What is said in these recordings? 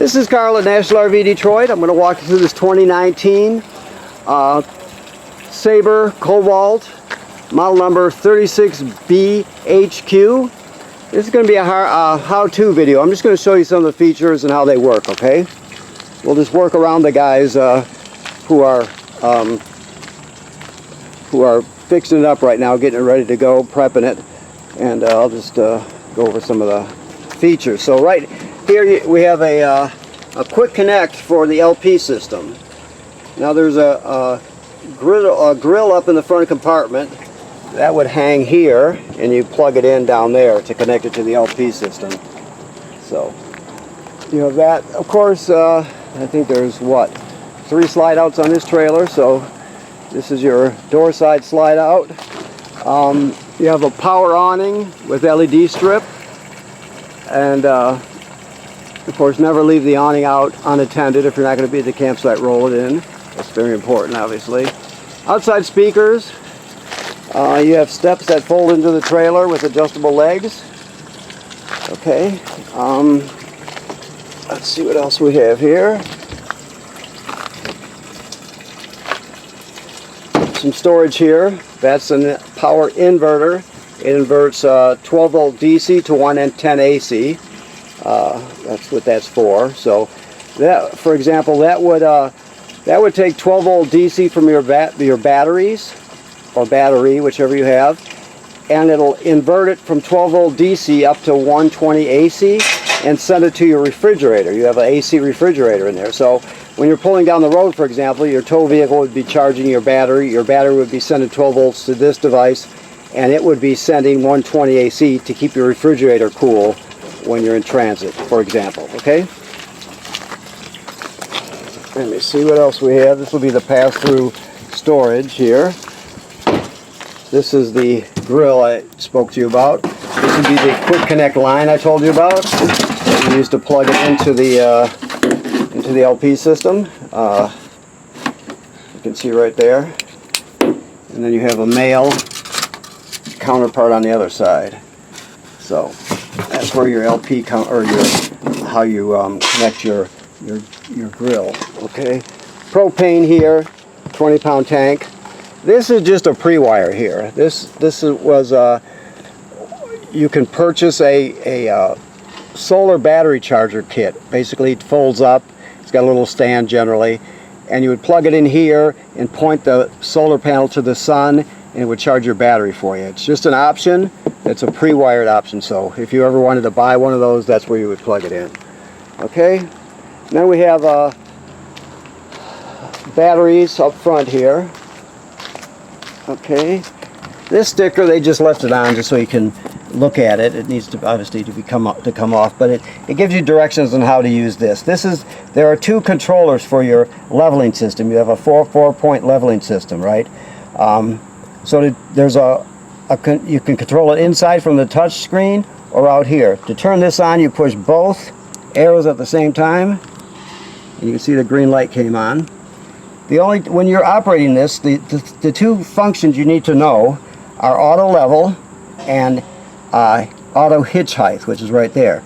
This is Carl at National RV Detroit. I'm going to walk you through this 2019 Sabre Cobalt, model number 36BHQ. This is going to be a how-to video. I'm just going to show you some of the features and how they work, okay? We'll just work around the guys who are fixing it up right now, getting it ready to go, prepping it, and I'll just go over some of the features. So right here we have a quick connect for the LP system. Now there's a grill up in the front compartment that would hang here, and you plug it in down there to connect it to the LP system. So you have that. Of course, I think there's 3 slide outs on this trailer, so this is your door side slide out. You have a power awning with LED strip, and of course never leave the awning out unattended. If you're not going to be at the campsite, roll it in. That's very important, obviously. Outside speakers, you have steps that fold into the trailer with adjustable legs. Okay, let's see what else we have here. Some storage here. That's a power inverter. It inverts 12 volt DC to 110 AC. That's what that's for. So that, for example, that would take 12 volt DC from your batteries, or battery, whichever you have, and it'll invert it from 12 volt DC up to 120 AC and send it to your refrigerator. You have an AC refrigerator in there. So when you're pulling down the road, for example, your tow vehicle would be charging your battery would be sending 12 volts to this device, and it would be sending 120 AC to keep your refrigerator cool when you're in transit, for example, okay? Let me see what else we have. This will be the pass-through storage here. This is the grill I spoke to you about. This would be the quick connect line I told you about. You used to plug it into the LP system. You can see right there. And then you have a male counterpart on the other side. So that's where your LP how you connect your grill. Okay. Propane here, 20-pound tank. This is just a pre-wire here. You can purchase a solar battery charger kit. Basically, it folds up. It's got a little stand generally, and you would plug it in here and point the solar panel to the sun, and it would charge your battery for you. It's just an option. It's a pre-wired option. So if you ever wanted to buy one of those, that's where you would plug it in. Okay. Then we have batteries up front here. Okay, this sticker, they just left it on just so you can look at it. It needs to obviously come off, but it gives you directions on how to use this. There are 2 controllers for your leveling system. You have a 4-point leveling system, right? So there's you can control it inside from the touch screen or out here. To turn this on, you push both arrows at the same time, and you can see the green light came on. When you're operating this, the 2 functions you need to know are auto level and auto hitch height, which is right there.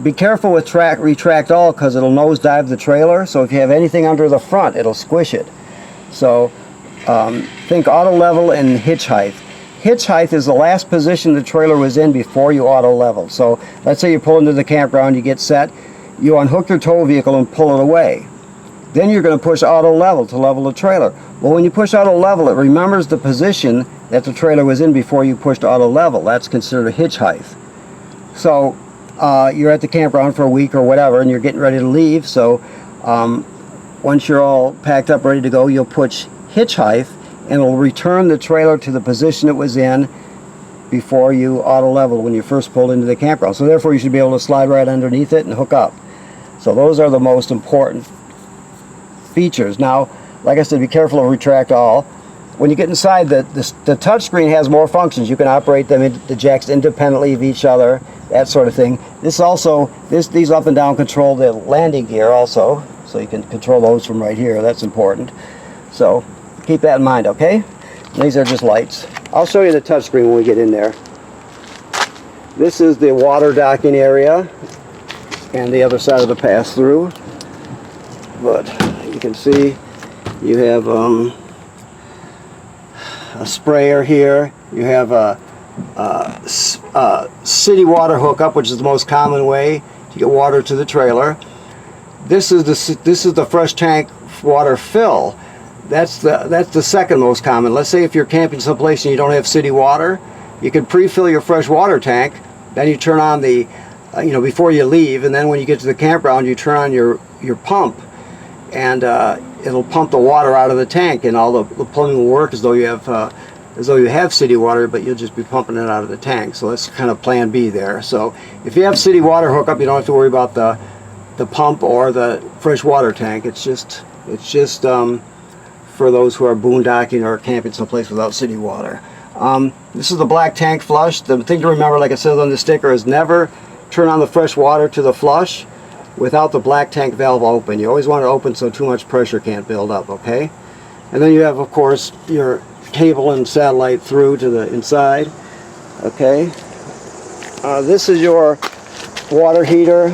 Be careful with retract all, because it'll nosedive the trailer. So if you have anything under the front, it'll squish it. So think auto level and hitch height. Hitch height is the last position the trailer was in before you auto level. So let's say you pull into the campground, you get set, you unhook your tow vehicle and pull it away. Then you're going to push auto level to level the trailer. Well, when you push auto level, it remembers the position that the trailer was in before you pushed auto level. That's considered a hitch height. So you're at the campground for a week or whatever, and you're getting ready to leave. So once you're all packed up, ready to go, you'll push hitch height, and it'll return the trailer to the position it was in before you auto level when you first pulled into the campground. So therefore, you should be able to slide right underneath it and hook up. So those are the most important features. Now, like I said, be careful of retract all. When you get inside, the touch screen has more functions. You can operate the jacks independently of each other, that sort of thing. These up and down control the landing gear also, so you can control those from right here. That's important. So keep that in mind, okay? These are just lights. I'll show you the touch screen when we get in there. This is the water docking area. and the other side of the pass-through. But you can see you have a sprayer here. You have a city water hookup, which is the most common way to get water to the trailer. This is the fresh tank water fill. That's the second most common. Let's say if you're camping someplace and you don't have city water, you can pre-fill your fresh water tank. Then you turn on the, before you leave, and then when you get to the campground, you turn on your pump, and it'll pump the water out of the tank, and all the plumbing will work as though you have city water, but you'll just be pumping it out of the tank. So that's kind of plan B there. So if you have city water hookup, you don't have to worry about the pump or the fresh water tank. It's just for those who are boondocking or camping someplace without city water. This is the black tank flush. The thing to remember, like it says on the sticker, is never turn on the fresh water to the flush without the black tank valve open. You always want it open so too much pressure can't build up, okay? And then you have, of course, your cable and satellite through to the inside, okay? This is your water heater.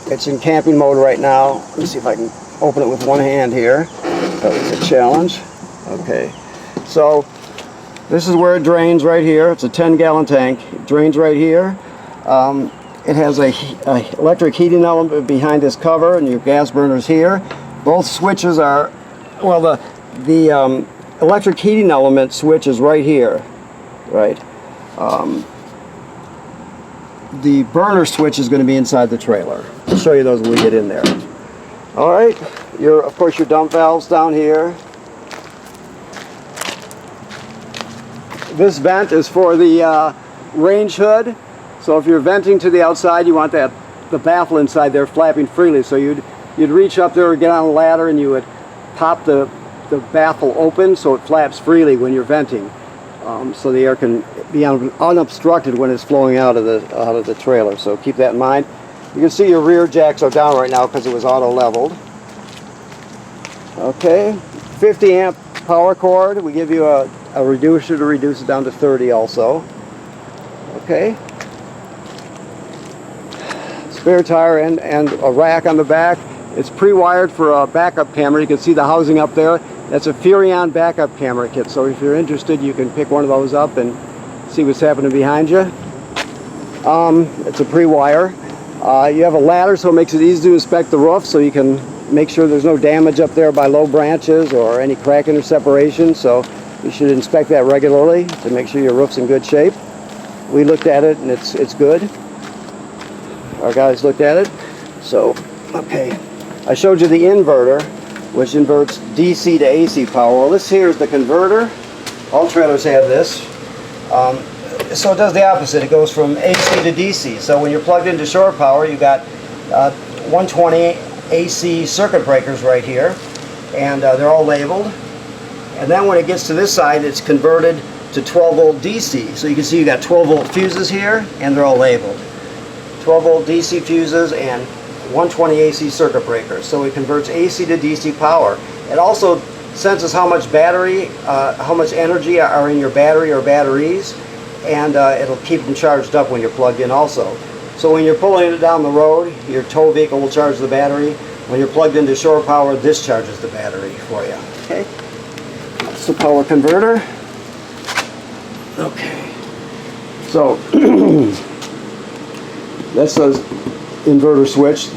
It's in camping mode right now. Let me see if I can open it with one hand here. That was a challenge. Okay, so this is where it drains right here. It's a 10-gallon tank. It drains right here. It has a electric heating element behind this cover, and your gas burners here. Both switches are, well, the electric heating element switch is right here, right? The burner switch is going to be inside the trailer. I'll show you those when we get in there. All right, of course your dump valves down here. This vent is for the range hood. So if you're venting to the outside, you want the baffle inside there flapping freely. So you'd reach up there or get on a ladder, and you would pop the baffle open so it flaps freely when you're venting. So the air can be unobstructed when it's flowing out of the trailer. So keep that in mind. You can see your rear jacks are down right now because it was auto leveled. Okay, 50 amp power cord. We give you a reducer to reduce it down to 30 also. Okay. Spare tire and a rack on the back. It's pre-wired for a backup camera. You can see the housing up there. That's a Furrion backup camera kit. So if you're interested, you can pick one of those up and see what's happening behind you. It's a pre-wire. You have a ladder, so it makes it easy to inspect the roof, so you can make sure there's no damage up there by low branches or any cracking or separation. So you should inspect that regularly to make sure your roof's in good shape. We looked at it and it's good. Our guys looked at it. So, okay. I showed you the inverter, which inverts DC to AC power. Well, this here is the converter. All trailers have this. So it does the opposite. It goes from AC to DC. So when you're plugged into shore power, you've got 120 AC circuit breakers right here, and they're all labeled. And then when it gets to this side, it's converted to 12-volt DC. So you can see you got 12-volt fuses here, and they're all labeled. 12-volt DC fuses and 120 AC circuit breakers. So it converts AC to DC power. It also senses how much battery, how much energy are in your battery or batteries, and it'll keep them charged up when you're plugged in also. So when you're pulling it down the road, your tow vehicle will charge the battery. When you're plugged into shore power, this charges the battery for you. Okay, that's the power converter. Okay, so that's the inverter switch.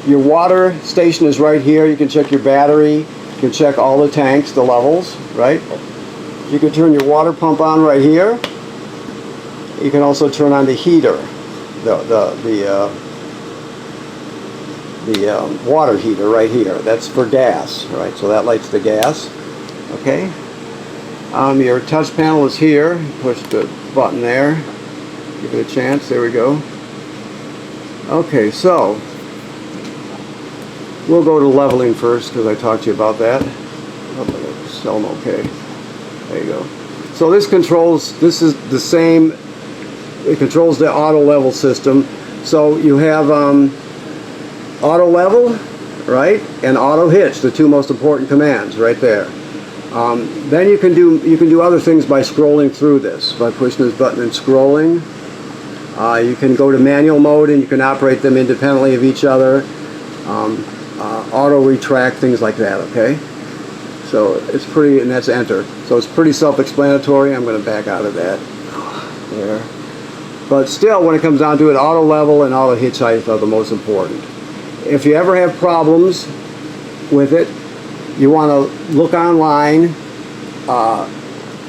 Your water station is right here. You can check your battery. You can check all the tanks, the levels, right? You can turn your water pump on right here. You can also turn on the heater, the water heater right here. That's for gas, right? So that lights the gas. Okay. Your touch panel is here. Push the button there. Give it a chance. There we go. Okay, so we'll go to leveling first because I talked to you about that. Oh, still okay. There you go. So this is the same, it controls the auto level system. So you have auto level, right, and auto hitch, the two most important commands right there. Then you can do other things by scrolling through this, by pushing this button and scrolling. You can go to manual mode and you can operate them independently of each other. Auto retract, things like that, okay? So it's pretty, and that's enter. So it's pretty self-explanatory. I'm going to back out of that there. But still, when it comes down to it, auto level and auto hitch height are the most important. If you ever have problems with it, you want to look online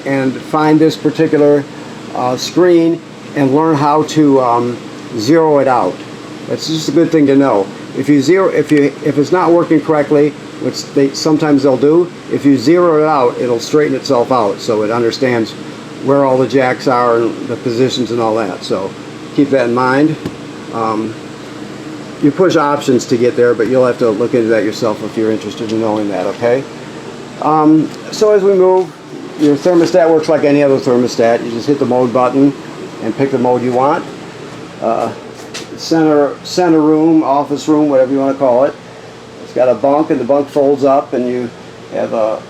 and find this particular screen and learn how to zero it out. That's just a good thing to know. If it's not working correctly, which sometimes they'll do, if you zero it out, it'll straighten itself out so it understands where all the jacks are and the positions and all that. So keep that in mind. You push options to get there, but you'll have to look into that yourself if you're interested in knowing that, okay? So as we move, your thermostat works like any other thermostat. You just hit the mode button and pick the mode you want. Center room, office room, whatever you want to call it. It's got a bunk, and the bunk folds up, and you have a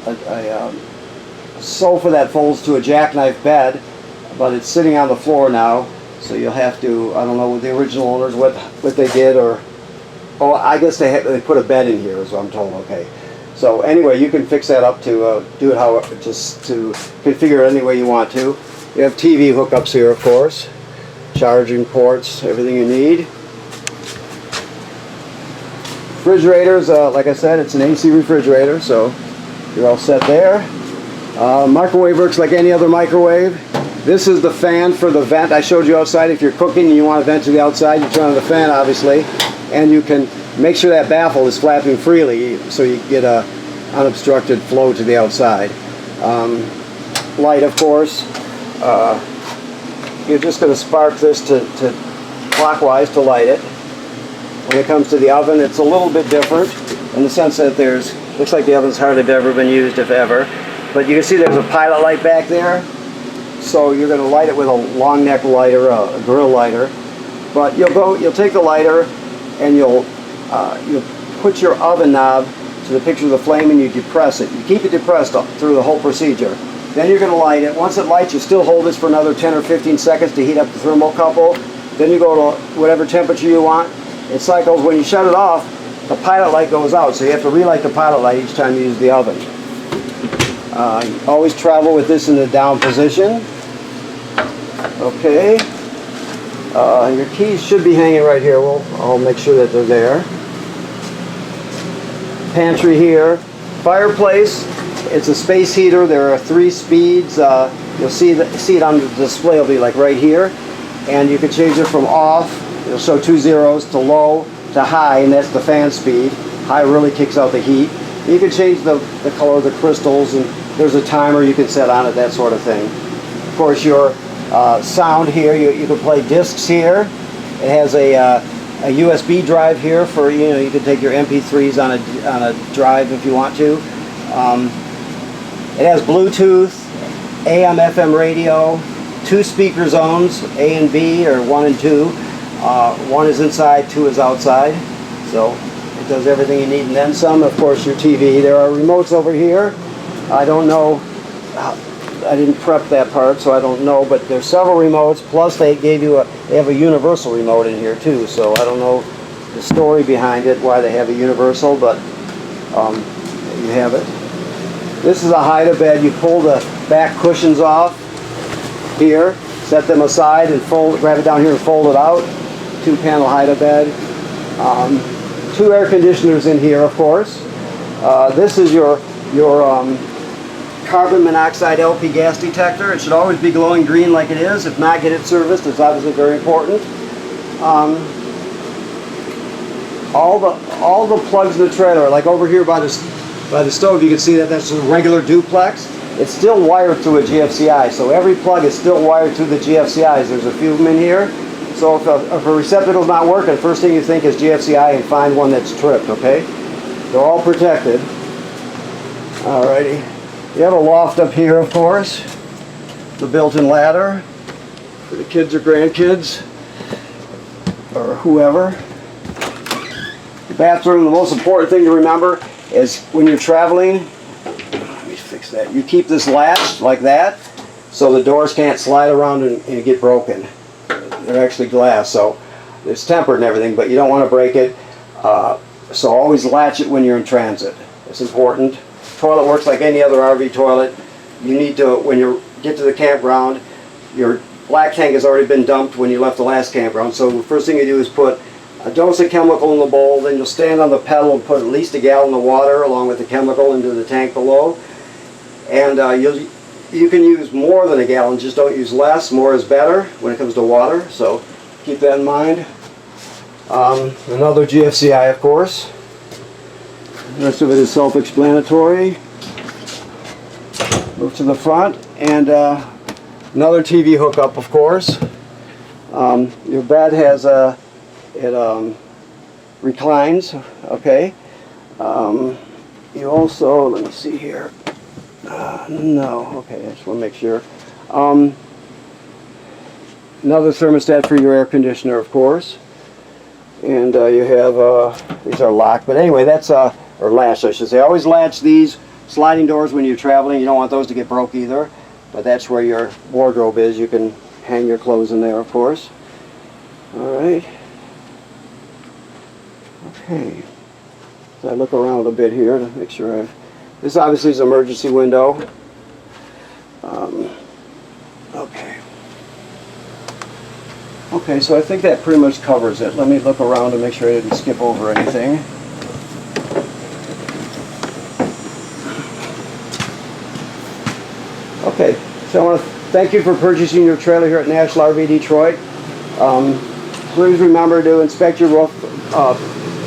sofa that folds to a jackknife bed, but it's sitting on the floor now, so you'll have to, I don't know with the original owners what they did, or oh, I guess they put a bed in here is what I'm told. Okay, so anyway, you can fix that up to do it how, just to configure it any way you want to. You have TV hookups here, of course, charging ports, everything you need. Refrigerators, like I said, it's an AC refrigerator, so you're all set there. Microwave works like any other microwave. This is the fan for the vent I showed you outside. If you're cooking and you want to vent to the outside, you turn on the fan, obviously, and you can make sure that baffle is flapping freely so you get a unobstructed flow to the outside. Light, of course. You're just going to spark this to clockwise to light it. When it comes to the oven, it's a little bit different in the sense that looks like the oven's hardly ever been used, if ever. But you can see there's a pilot light back there. So you're going to light it with a long neck lighter, a grill lighter. But you'll take the lighter and you'll put your oven knob to the picture of the flame and you depress it. You keep it depressed through the whole procedure. Then you're going to light it. Once it lights, you still hold this for another 10 or 15 seconds to heat up the thermocouple. Then you go to whatever temperature you want. It cycles. When you shut it off, the pilot light goes out, so you have to relight the pilot light each time you use the oven. Always travel with this in the down position. Okay. Your keys should be hanging right here. I'll make sure that they're there. Pantry here. Fireplace. It's a space heater. There are 3 speeds. You'll see it on the display. It'll be like right here, and you can change it from off. It'll show 2 zeros to low to high, and that's the fan speed. High really kicks out the heat. You can change the color of the crystals, and there's a timer you can set on it, that sort of thing. Of course, your sound here, you can play discs here. It has a USB drive here for, you can take your MP3s on a drive if you want to. It has Bluetooth, AM, FM radio, 2 speaker zones, A and B, or 1 and 2. 1 is inside, 2 is outside. So it does everything you need and then some. Of course, your TV. There are remotes over here. I don't know. I didn't prep that part, so I don't know. But there's several remotes. Plus, they have a universal remote in here too. So I don't know the story behind it, why they have a universal, but you have it. This is a hide-a-bed. You pull the back cushions off here, set them aside, and grab it down here and fold it out. 2-panel hide-a-bed. 2 air conditioners in here, of course. This is your carbon monoxide LP gas detector. It should always be glowing green like it is. If not, get it serviced. It's obviously very important. All the plugs in the trailer, like over here by the stove, you can see that that's a regular duplex. It's still wired through a GFCI, so every plug is still wired through the GFCIs. There's a few of them in here. So if a receptacle's not working, first thing you think is GFCI and find one that's tripped, okay? They're all protected. Alrighty. You have a loft up here, of course. The built-in ladder for the kids or grandkids or whoever. The bathroom, the most important thing to remember is when you're traveling, let me fix fix that. You keep this latched like that so the doors can't slide around and get broken. They're actually glass, so it's tempered and everything, but you don't want to break it. So always latch it when you're in transit. It's important. Toilet works like any other RV toilet. You need to, when you get to the campground, your black tank has already been dumped when you left the last campground. So the first thing you do is put a dose of chemical in the bowl, then you'll stand on the pedal and put at least a gallon of water along with the chemical into the tank below. And you can use more than a gallon, just don't use less. More is better when it comes to water, so keep that in mind. Another GFCI, of course. The rest of it is self-explanatory. Move to the front, and another TV hookup, of course. Your bed has it reclines, okay. You also, let me see here. No, okay, I just want to make sure. Another thermostat for your air conditioner, of course. And you have, these are locked, but anyway, that's, or latched, I should say. Always latch these sliding doors when you're traveling. You don't want those to get broke either, but that's where your wardrobe is. You can hang your clothes in there, of course. All right. Okay. So I look around a bit here to make sure this obviously is an emergency window. Okay. Okay, so I think that pretty much covers it. Let me look around to make sure I didn't skip over anything. Okay, so I want to thank you for purchasing your trailer here at National RV Detroit. Please remember to inspect your roof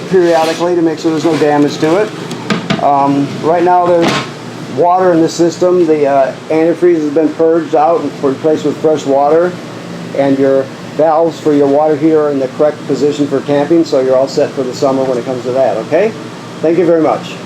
periodically to make sure there's no damage to it. Right now there's water in the system. The antifreeze has been purged out and replaced with fresh water, and your valves for your water heater are in the correct position for camping, so you're all set for the summer when it comes to that, okay? Thank you very much.